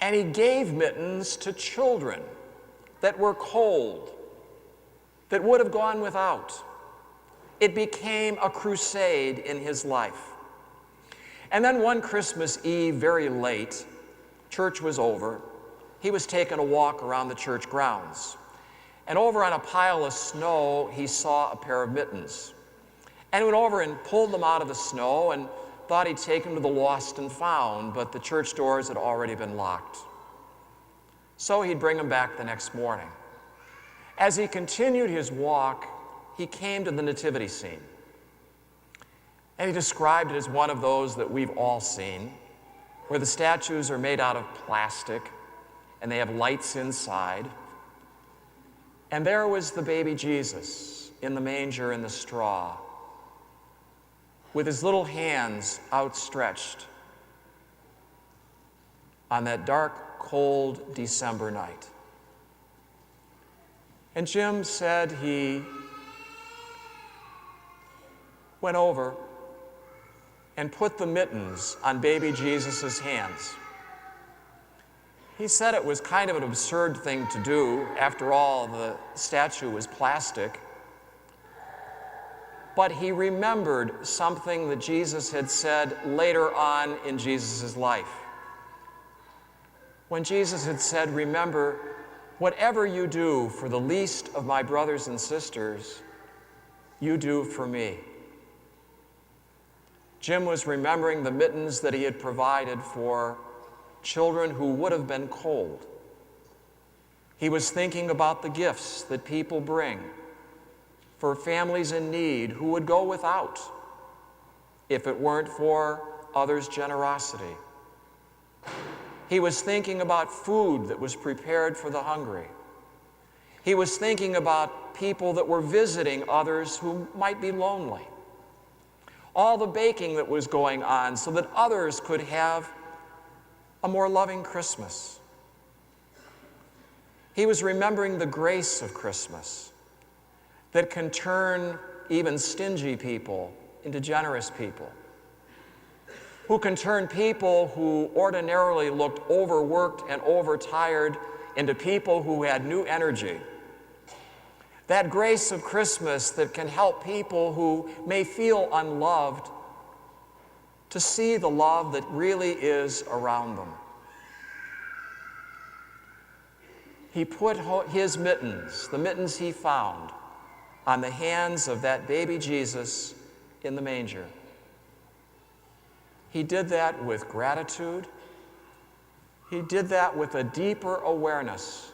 And he gave mittens to children that were cold, that would have gone without. It became a crusade in his life. And then one Christmas Eve, very late, church was over. He was taking a walk around the church grounds. And over on a pile of snow, he saw a pair of mittens. And he went over and pulled them out of the snow and thought he'd take them to the lost and found, but the church doors had already been locked. So he'd bring them back the next morning. As he continued his walk, he came to the nativity scene. And he described it as one of those that we've all seen, where the statues are made out of plastic and they have lights inside. And there was the baby Jesus in the manger in the straw, with his little hands outstretched on that dark, cold December night. And Jim said he went over and put the mittens on baby Jesus' hands. He said it was kind of an absurd thing to do. After all, the statue was plastic. But he remembered something that Jesus had said later on in Jesus' life. When Jesus had said, "Remember, whatever you do for the least of my brothers and sisters, you do for me." Jim was remembering the mittens that he had provided for children who would have been cold. He was thinking about the gifts that people bring for families in need who would go without if it weren't for others' generosity. He was thinking about food that was prepared for the hungry. He was thinking about people that were visiting others who might be lonely. All the baking that was going on so that others could have a more loving Christmas. He was remembering the grace of Christmas that can turn even stingy people into generous people, who can turn people who ordinarily looked overworked and overtired into people who had new energy. That grace of Christmas that can help people who may feel unloved to see the love that really is around them. He put his mittens, the mittens he found, on the hands of that baby Jesus in the manger. He did that with gratitude. He did that with a deeper awareness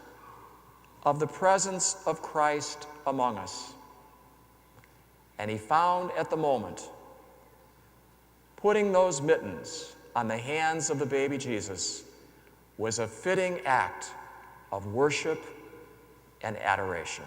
of the presence of Christ among us. And he found at the moment, putting those mittens on the hands of the baby Jesus was a fitting act of worship and adoration.